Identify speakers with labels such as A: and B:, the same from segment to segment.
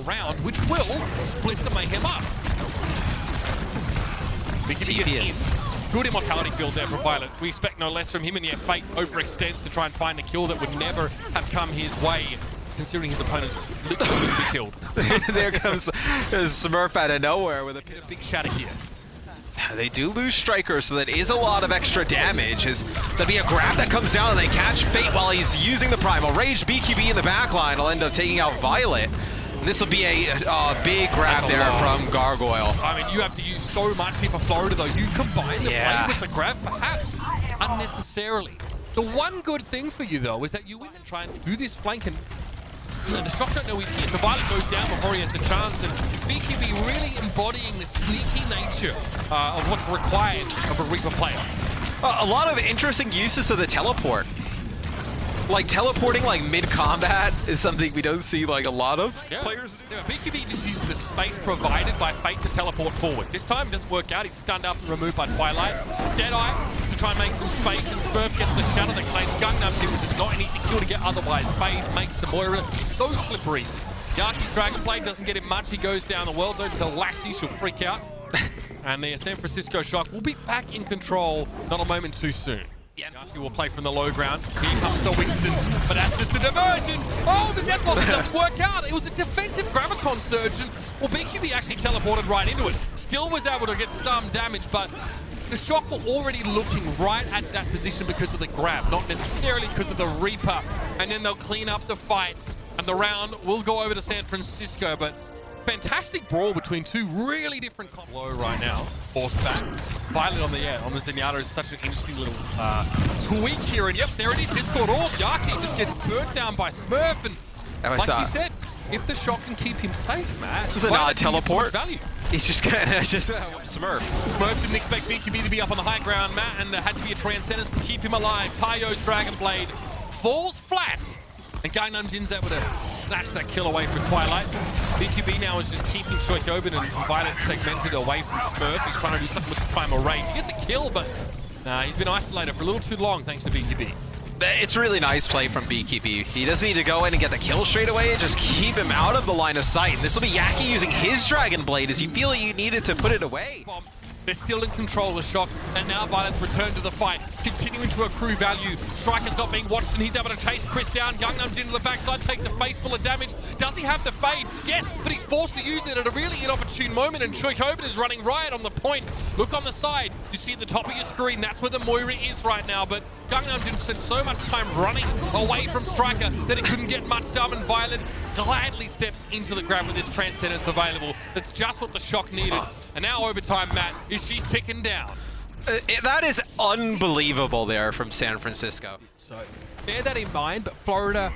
A: round, which will split the Mayhem up. BKB gets in. Good immortality build there for Violet. We expect no less from him, and yet Fate overextends to try and find a kill that would never have come his way, considering his opponent's literally going to be killed.
B: There comes Smurf out of nowhere with a
A: Big shatter here.
B: They do lose Striker, so that is a lot of extra damage. There'll be a grab that comes down, and they catch Fate while he's using the Primal Rage. BQB in the backline will end up taking out Violet. This will be a big grab there from Gargoyle.
A: I mean, you have to use so much here for Florida, though. You combine the play with the grab, perhaps unnecessarily. The one good thing for you, though, is that you win and try and do this flank, and the Shock don't know he's here. So Violet goes down before he has a chance, and BQB really embodying the sneaky nature of what's required of a Reaper player.
B: A lot of interesting uses of the teleport. Like teleporting like mid-combat is something we don't see like a lot of players do.
A: Yeah, BQB just uses the space provided by Fate to teleport forward. This time it doesn't work out. He's stunned up and removed by Twilight. Deadeye to try and make some space, and Smurf gets the shadow that claims Gangnam Style, which is not an easy kill to get otherwise. Fate makes the Moira so slippery. Yaki's Dragon Blade doesn't get him much. He goes down the world. Don't tell Lassie, she'll freak out. And the San Francisco Shock will be back in control, not a moment too soon. Yaki will play from the low ground. Here comes the Winston, but that's just a diversion. Oh, the Deathlock doesn't work out. It was a defensive Graviton Surge, and well, BQB actually teleported right into it. Still was able to get some damage, but the Shock were already looking right at that position because of the grab, not necessarily because of the Reaper. And then they'll clean up the fight, and the round will go over to San Francisco, but fantastic brawl between two really different low right now. Forced back. Violet on the Zenyatta is such an interesting little tweak here, and yep, there it is, Discord Orb. Yaki just gets burnt down by Smurf, and like you said, if the Shock can keep him safe, Matt,
B: this is not a teleport.
A: Value.
B: He's just gonna Smurf.
A: Smurf didn't expect BQB to be up on the high ground, Matt, and there had to be a Transcendence to keep him alive. Tayo's Dragon Blade falls flat, and Gangnam Jin's able to snatch that kill away from Twilight. BQB now is just keeping Choik open, and Violet segmented away from Smurf. He's trying to do something with the Primal Rage. He gets a kill, but he's been isolated for a little too long thanks to BQB.
B: It's really nice play from BQB. He doesn't need to go in and get the kill straight away, just keep him out of the line of sight. And this will be Yaki using his Dragon Blade as you feel you needed to put it away.
A: They're still in control, the Shock, and now Violet's returned to the fight, continuing to accrue value. Striker's not being watched, and he's able to chase Chris down. Gangnam's into the backside, takes a face full of damage. Does he have the fade? Yes, but he's forced to use it at a really inopportune moment, and Choik Open is running riot on the point. Look on the side. You see at the top of your screen, that's where the Moira is right now, but Gangnam didn't spend so much time running away from Striker that he couldn't get much done, and Violet gladly steps into the grab with this Transcendence available. That's just what the Shock needed. And now overtime, Matt, is she's ticking down.
B: That is unbelievable there from San Francisco.
A: So bear that in mind, but Florida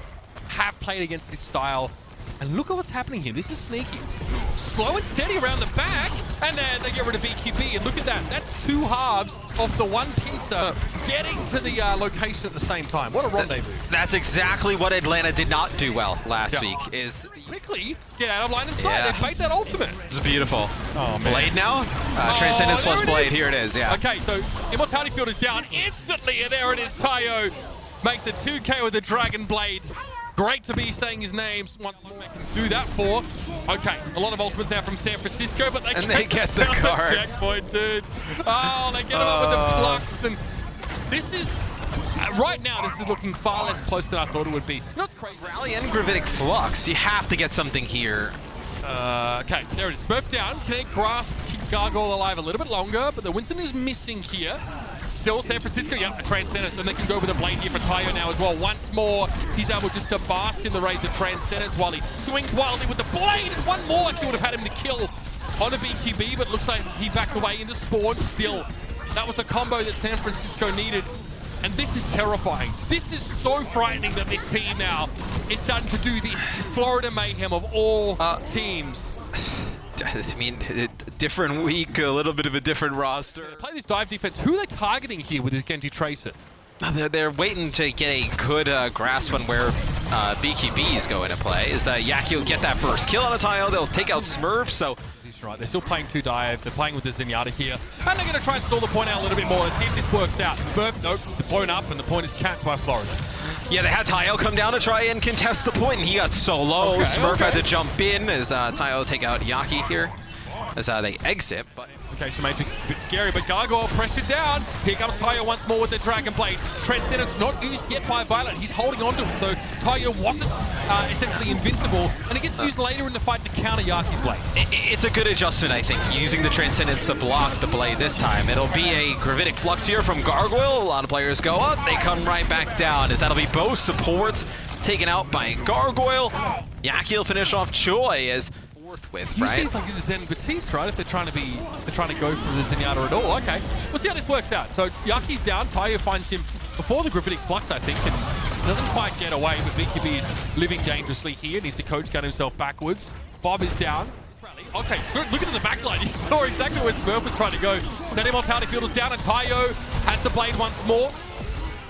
A: have played against this style. And look at what's happening here. This is sneaky. Slow and steady around the back, and then they get rid of BQB. And look at that. That's two halves of the one pincer getting to the location at the same time. What a rendezvous.
B: That's exactly what Atlanta did not do well last week. Is
A: quickly get out of line of sight. They bait that ultimate.
B: It's beautiful.
A: Oh, man.
B: Blade now? Transcendence plus Blade. Here it is, yeah.
A: Okay, so Immortality Field is down instantly, and there it is. Tayo makes a 2K with the Dragon Blade. Great to be saying his name once more. They can do that for. Okay, a lot of ultimates now from San Francisco, but they
B: get the card.
A: Checkpoint, dude. Oh, they get him up with the flux, and this is right now. This is looking far less close than I thought it would be. That's crazy.
B: Rally and Gravitic Flux. You have to get something here.
A: Okay, there it is. Smurf down. Kinetic Grasp keeps Gargoyle alive a little bit longer, but the Winston is missing here. Still San Francisco, a Transcendence, and they can go with a Blade here for Tayo now as well. Once more, he's able just to bask in the rays of Transcendence while he swings wildly with the Blade. And one more, she would have had him to kill on a BQB, but looks like he backed away into Spawn still. That was the combo that San Francisco needed. And this is terrifying. This is so frightening that this team now is starting to do this to Florida Mayhem of all teams.
B: I mean, different week, a little bit of a different roster.
A: Play this dive defense. Who are they targeting here with this Genji Tracer?
B: They're waiting to get a good grasp on where BQB is going to play. Is Yaki will get that first kill on a tile. They'll take out Smurf, so...
A: He's right. They're still playing 2 dive. They're playing with the Zenyatta here. And they're going to try and stall the point out a little bit more. Let's see if this works out. Smurf, nope, they're blown up, and the point is capped by Florida.
B: Yeah, they had Tayo come down to try and contest the point, and he got so low. Smurf had to jump in as Tayo take out Yaki here as they exit. But
A: Application Matrix is a bit scary, but Gargoyle pressured down. Here comes Tayo once more with the Dragon Blade. Transcendence not used yet by Violet. He's holding on to it, so Tayo wasn't essentially invincible, and it gets used later in the fight to counter Yaki's blade.
B: It's a good adjustment, I think, using the Transcendence to block the blade this time. It'll be a Gravitic Flux here from Gargoyle. A lot of players go up, they come right back down, as that'll be both supports taken out by Gargoyle. Yaki will finish off Choi as with, right?
A: Usually it's like the Zen Batiste, right? If they're trying to go for the Zenyatta at all. Okay, we'll see how this works out. So Yaki's down. Tayo finds him before the Gravitic Flux, I think, and doesn't quite get away. But BKB is living dangerously here. Needs to coach gun himself backwards. Bob is down. Okay, looking at the backline, you saw exactly where Smurf was trying to go. That immortality field is down, and Tayo has the blade once more.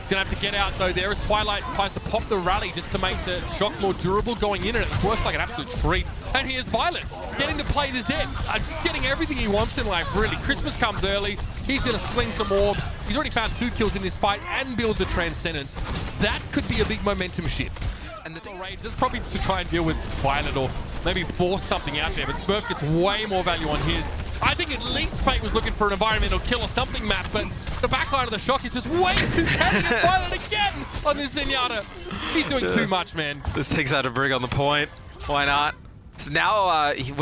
A: Gonna have to get out though there as Twilight tries to pop the rally just to make the shock more durable going in, and it works like an absolute treat. And here's Violet getting to play the Zed, just getting everything he wants in life, really. Christmas comes early, he's gonna sling some orbs. He's already found 2 kills in this fight and build the Transcendence. That could be a big momentum shift. And the rage is probably to try and deal with Violet or maybe force something out there, but Smurf gets way more value on his. I think at least Fate was looking for an environmental kill or something, Matt, but the backline of the shock is just way too heavy. And Violet again on this Zenyatta. He's doing too much, man.
B: This takes out a Brig on the point. Why not? So now,
A: now you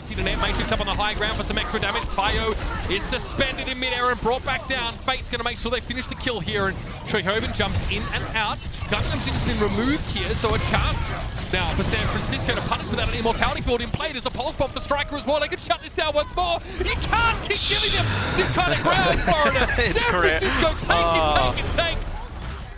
A: see the net matrix up on the high ground for some extra damage. Tayo is suspended in midair and brought back down. Fate's going to make sure they finish the kill here, and Trehoven jumps in and out. Gundam's just been removed here, so a chance now for San Francisco to punish without an immortality field in play. There's a pulse bomb for Striker as well. They can shut this down once more. You can't keep giving them this kind of ground, Florida. San Francisco, take.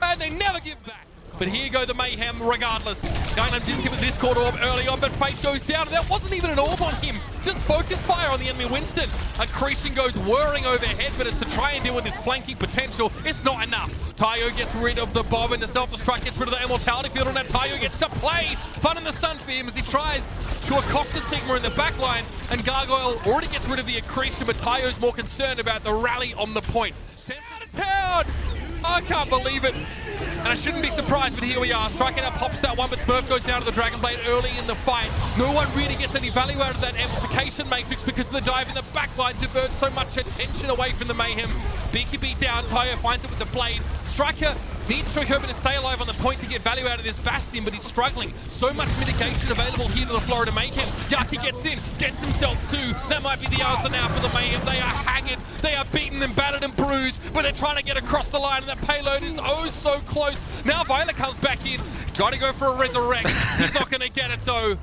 A: And they never give back. But here go the Mayhem regardless. Guynam didn't give a Discord orb early on, but Fate goes down, and that wasn't even an orb on him. Just focus fire on the enemy Winston. Accretion goes whirring overhead, but it's to try and deal with his flanking potential. It's not enough. Tayo gets rid of the bomb, and the self-destruct gets rid of the immortality field, and now Tayo gets to play. Fun in the sun for him as he tries to accost the Sigma in the backline, and Gargoyle already gets rid of the accretion, but Tayo's more concerned about the rally on the point. Sent out of town! I can't believe it. And I shouldn't be surprised, but here we are. Striking out pops that one, but Smurf goes down to the Dragon Blade early in the fight. No one really gets any value out of that amplification matrix because of the dive in the backline diverts so much attention away from the Mayhem. BKB down, Tayo finds it with the blade. Striker needs Trehoven to stay alive on the point to get value out of this Bastion, but he's struggling. So much mitigation available here to the Florida Mayhem. Yaki gets in, gets himself too. That might be the answer now for the Mayhem. They are haggard, they are beaten and battered and bruised, but they're trying to get across the line, and that payload is oh so close. Now Violet comes back in, trying to go for a resurrect. He's not going to get it though.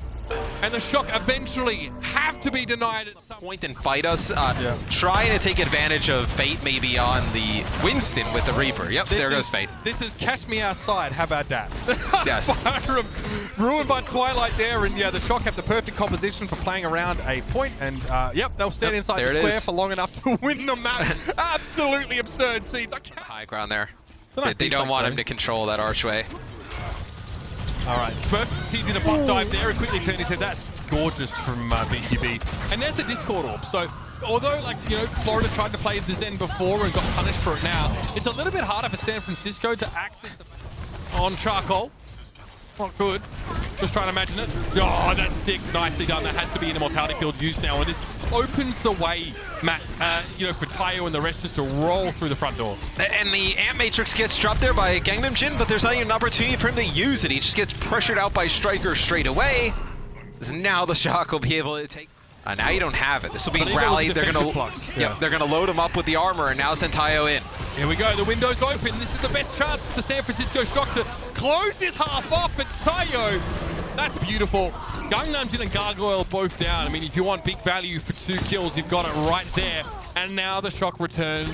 A: And the shock eventually have to be denied at some
B: point and fight us. Trying to take advantage of Fate maybe on the Winston with the Reaper. Yep, there goes Fate.
A: This is Cash Me Outside. How about that?
B: Yes.
A: Ruined by Twilight there, and yeah, the shock have the perfect composition for playing around a point, and yep, they'll stand inside the square for long enough to win the map. Absolutely absurd scenes.
B: High ground there.
A: Nice
B: they don't want him to control that archway.
A: All right, Smurf sees in a butt dive there and quickly turned his head. That's gorgeous from BQB. And there's the Discord orb. So although, like, you know, Florida tried to play the Zen before and got punished for it now, it's a little bit harder for San Francisco to access the on Charcoal. Not good. Just trying to imagine it. Oh, that's sick. Nicely done. That has to be an immortality field used now, and this opens the way, Matt, you know, for Tayo and the rest just to roll through the front door.
B: And the Amp Matrix gets dropped there by Gangnam Jin, but there's not even an opportunity for him to use it. He just gets pressured out by Striker straight away. Now the Shock will be able to take. Now you don't have it. This will be rallied. They're gonna load him up with the armor, and now send Tayo in.
A: Here we go. The window's open. This is the best chance for the San Francisco Shock to close this half off. But Tayo, that's beautiful. Gangnam Jin and Gargoyle both down. I mean, if you want big value for 2 kills, you've got it right there. And now the Shock return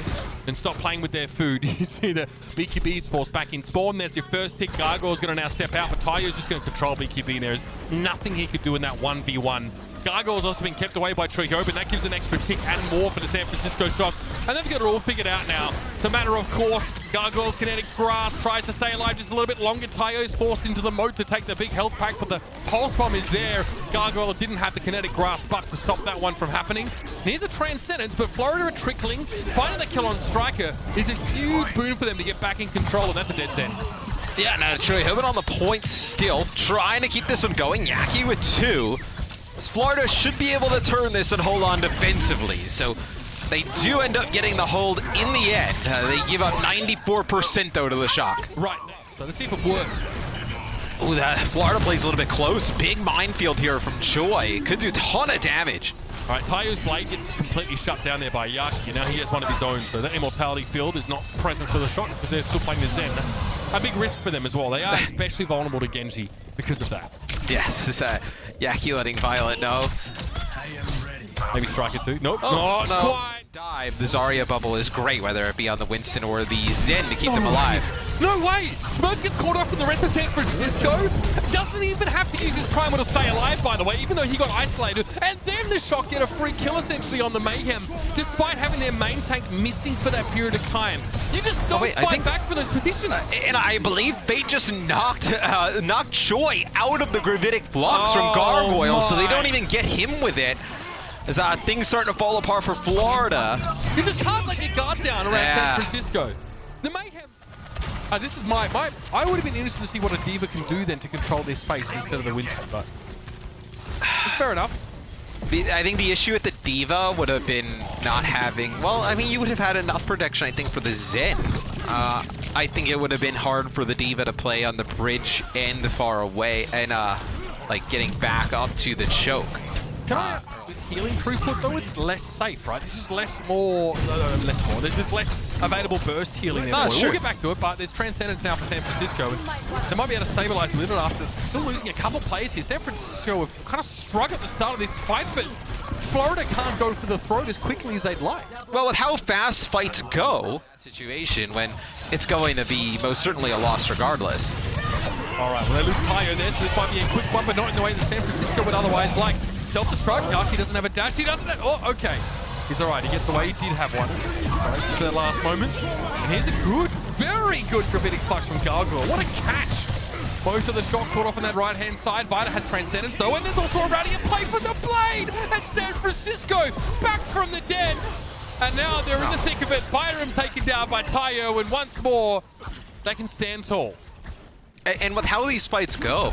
A: and stop playing with their food. You see the BQB's forced back in spawn. There's your first tick. Gargoyle's going to now step out, but Tayo's just going to control BQB. There's nothing he could do in that 1v1. Gargoyle's also been kept away by Trehoven. That gives an extra tick and more for the San Francisco Shock. And they've got it all figured out now. It's a matter of course. Gargoyle kinetic grasp tries to stay alive just a little bit longer. Tayo's forced into the moat to take the big health pack, but the pulse bomb is there. Gargoyle didn't have the kinetic grasp buff to stop that one from happening. And here's a Transcendence, but Florida are trickling. Finding the kill on Striker is a huge boon for them to get back in control, and that's a dead end.
B: Yeah, naturally, Hoban on the point still, trying to keep this one going. Yaki with 2. Florida should be able to turn this and hold on defensively, so they do end up getting the hold in the end. They give up 94% though to the Shock.
A: Right now, so let's see if it works.
B: Ooh, that Florida plays a little bit close. Big minefield here from Joy. Could do a ton of damage.
A: All right, Tayo's blade gets completely shut down there by Yaki. Now he has one of his own, so that immortality field is not present for the Shock because they're still playing the Zen. That's a big risk for them as well. They are especially vulnerable to Genji because of that.
B: Yes, it's Yaki letting Violet know.
A: Maybe Striker too. Nope.
B: Oh,
A: not
B: no.
A: quite.
B: Dive. The Zarya bubble is great, whether it be on the Winston or the Zen to keep them alive.
A: No way! Smoke gets caught off from the rest of San Francisco. Doesn't even have to use his primal to stay alive, by the way, even though he got isolated. And then the Shock get a free kill essentially on the Mayhem, despite having their main tank missing for that period of time. You just don't fight back for those positions.
B: And I believe Fate just knocked Choi out of the Gravitic Flux from Gargoyle, so they don't even get him with it. As things starting to fall apart for Florida.
A: You just can't let your guard down around San Francisco. The Mayhem. This is I would have been interested to see what a D.Va can do then to control their space instead of the Winston, but it's fair enough.
B: I think the issue with the D.Va would have been not having, well, I mean, you would have had enough protection, I think, for the Zen. I think it would have been hard for the D.Va to play on the bridge and far away and like getting back up to the choke.
A: With healing throughput though, it's less safe, right? There's just there's just less available burst healing there. We'll get back to it, but there's Transcendence now for San Francisco. And they might be able to stabilize a little after still losing a couple players here. San Francisco have kind of struck at the start of this fight, but Florida can't go for the throat as quickly as they'd like.
B: Well, with how fast fights go, situation when it's going to be most certainly a loss regardless.
A: All right, well, they lose Tayo there, so this might be a quick one, but not in the way that San Francisco would otherwise like. Self-destruct, Yaki doesn't have a dash, he doesn't have, oh, okay. He's all right, he gets away, he did have one. All right, just that last moment. And here's a good, very good Gravitic Flux from Gargoyle. What a catch. Most of the Shock caught off on that right-hand side. Vita has Transcendence though, and there's also a Radiant play for the Blade! And San Francisco, back from the dead. And now they're in the thick of it. Byram taken down by Tayo, and once more, they can stand tall.
B: And with how these fights go,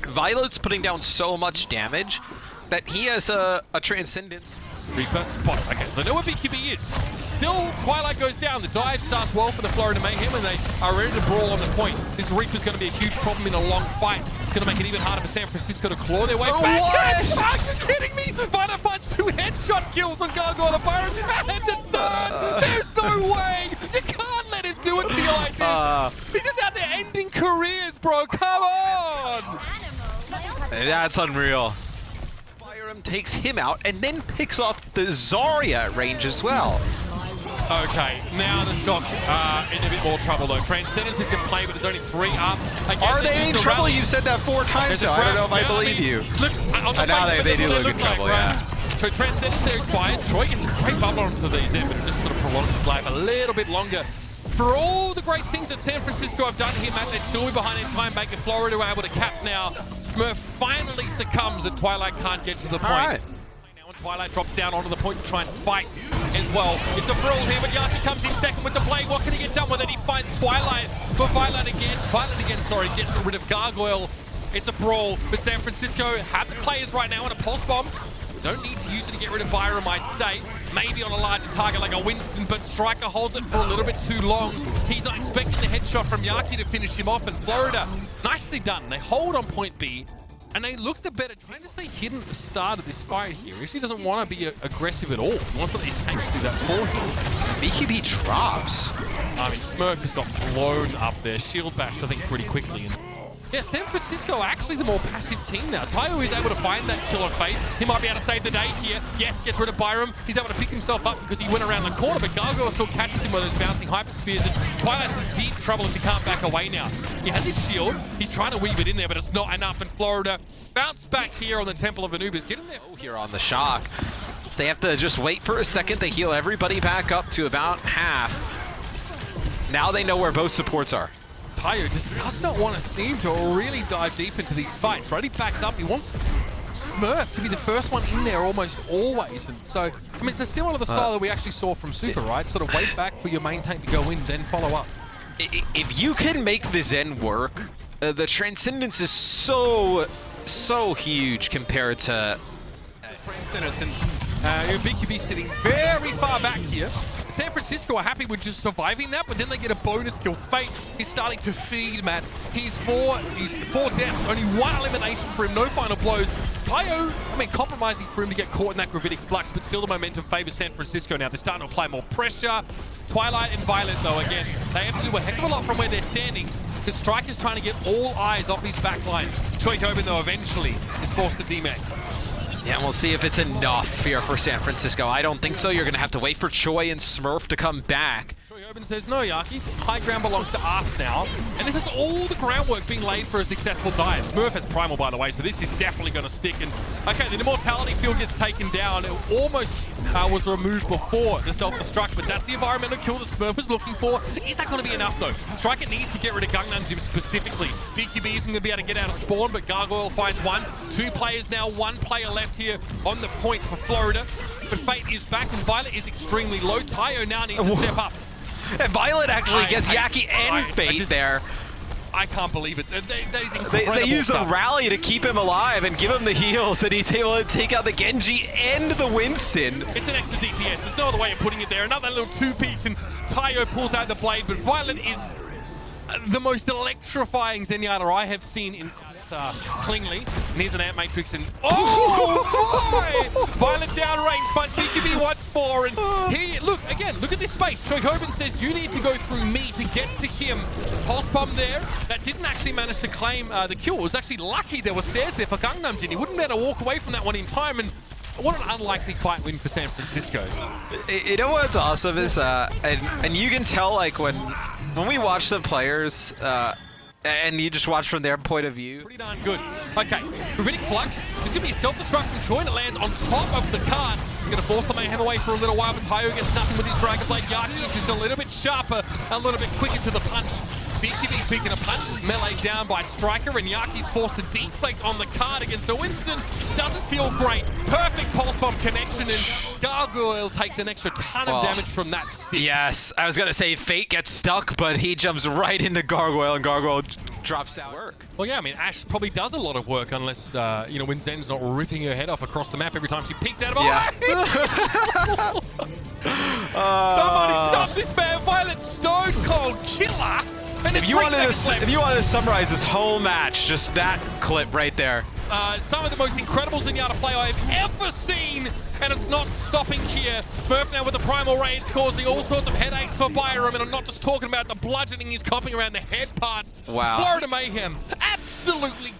B: Violet's putting down so much damage that he has a Transcendence.
A: Reaper spot. Okay, so they know where BQB is. Still, Twilight goes down. The dive starts well for the Florida Mayhem, and they are ready to brawl on the point. This Reaper's going to be a huge problem in a long fight. It's going to make it even harder for San Francisco to claw their way back.
B: What?
A: Are you kidding me? Vita finds 2 headshot kills on Gargoyle and Byron, and the third. There's no way. You can't let him do it to you like this. He's just out there ending careers, bro. Come on.
B: That's unreal. Byram takes him out and then picks off the Zarya at range as well.
A: Okay, now the Shock are in a bit more trouble though. Transcendence is in play, but there's only 3 up.
B: Are they in trouble? You've said that 4 times, so I don't know if I believe you.
A: Look,
B: now they do look in trouble, yeah.
A: So Transcendence there expires. Troy gets a great bubble onto these there, but it just sort of prolongs his life a little bit longer. For all the great things that San Francisco have done here, Matt, they'd still be behind in time bank. If Florida were able to cap now, Smurf finally succumbs and Twilight can't get to the point.
B: Right.
A: Now when Twilight drops down onto the point to try and fight as well. It's a brawl here, but Yaki comes in second with the blade. What can he get done with it? He finds Twilight, but Violet again, gets rid of Gargoyle. It's a brawl, but San Francisco have the players right now on a pulse bomb. Don't need to use it to get rid of Byram, I'd say. Maybe on a larger target like a Winston, but Striker holds it for a little bit too long. He's not expecting the headshot from Yaki to finish him off, and Florida, nicely done. They hold on point B, and they look the better, trying to stay hidden at the start of this fight here. He actually doesn't want to be aggressive at all. He wants to let these tanks do that for him.
B: BQB drops.
A: I mean, Smirk just got blown up there. Shield bashed, I think, pretty quickly. And yeah, San Francisco actually the more passive team now. Tayo is able to find that kill on Fate. He might be able to save the day here. Yes, gets rid of Byram. He's able to pick himself up because he went around the corner, but Gargoyle still catches him with those bouncing hyperspheres. And Twilight's in deep trouble if he can't back away now. He has his shield. He's trying to weave it in there, but it's not enough. And Florida bounce back here on the Temple of Anubis. Get in there.
B: Here on the Shock. So they have to just wait for a second to heal everybody back up to about half. Now they know where both supports are.
A: Tayo just does not want to seem to really dive deep into these fights, right? He backs up. He wants Smurf to be the first one in there almost always. And so, I mean, it's similar to the style that we actually saw from Super, right? Sort of wait back for your main tank to go in, then follow up.
B: If you can make the Zen work, the Transcendence is so huge compared to...
A: Transcendence, and BQB sitting very far back here. San Francisco are happy with just surviving that, but then they get a bonus kill. Fate is starting to feed, Matt. He's four deaths, only one elimination for him, no final blows. Tayo, compromising for him to get caught in that gravitic flux, but still the momentum favors San Francisco now. They're starting to apply more pressure. Twilight and Violet, though, again, they have to do a heck of a lot from where they're standing, because Striker's trying to get all eyes off these backlines. Choi Tobin, though, eventually is forced to demec.
B: Yeah, we'll see if it's enough here for San Francisco. I don't think so. You're going to have to wait for Choi and Smurf to come back.
A: Choi Tobin says, no, Yaki, high ground belongs to us now. And this is all the groundwork being laid for a successful dive. Smurf has Primal, by the way, so this is definitely going to stick. And okay, the Immortality field gets taken down. It almost was removed before the self-destruct, but that's the environmental kill that Smurf was looking for. Is that going to be enough, though? Striker needs to get rid of Gangnam Gym specifically. BQB isn't going to be able to get out of spawn, but Gargoyle finds one. 2 players now, 1 player left here on the point for Florida. But Fate is back, and Violet is extremely low. Tayo now needs to step up.
B: And Violet actually gets Yaki and Fate there.
A: I can't believe it.
B: They use the rally to keep him alive and give him the heals, and he's able to take out the Genji and the Winston.
A: It's an extra DPS. There's no other way of putting it there. Another little 2-piece, and Tayo pulls out the blade, but Violet is the most electrifying Zenyatta I have seen in Klingly. And here's an Ant Matrix, and oh my! Violet downrange, but BQB once more, and he, look at this space. Choi Tobin says, you need to go through me to get to him. Pulse bomb there, that didn't actually manage to claim the kill. It was actually lucky there were stairs there for Gangnam Jin. He wouldn't be able to walk away from that one in time, and what an unlikely fight win for San Francisco.
B: You know what's awesome is, and you can tell, like, when we watch the players, and you just watch from their point of view.
A: Pretty darn good. Okay, Gravitic Flux. There's going to be a self-destruct from Choi that lands on top of the cart. He's going to force the Mayhem away for a little while, but Tayo gets nothing with his Dragon Blade. Yaki is just a little bit sharper, a little bit quicker to the punch. BQB, speaking of punch, melee down by Striker, and Yaki's forced to deflect on the card against a Winston. Doesn't feel great. Perfect Pulse Bomb connection, and Gargoyle takes an extra ton of damage from that stick.
B: Yes, I was going to say Fate gets stuck, but he jumps right into Gargoyle, and Gargoyle drops out.
A: Well, yeah, I mean, Ash probably does a lot of work unless, you know, when Zen's not ripping her head off across the map every time she peeks out of Somebody stop this man! Violet Stone Cold Killer! And
B: if you wanted to summarize this whole match, just that clip right there.
A: Some of the most incredible Zenyatta play I've ever seen, and it's not stopping here. Smurf now with the Primal Rage causing all sorts of headaches for Byram, and I'm not just talking about the bludgeoning he's copping around the head parts.
B: Wow.
A: Florida Mayhem, absolutely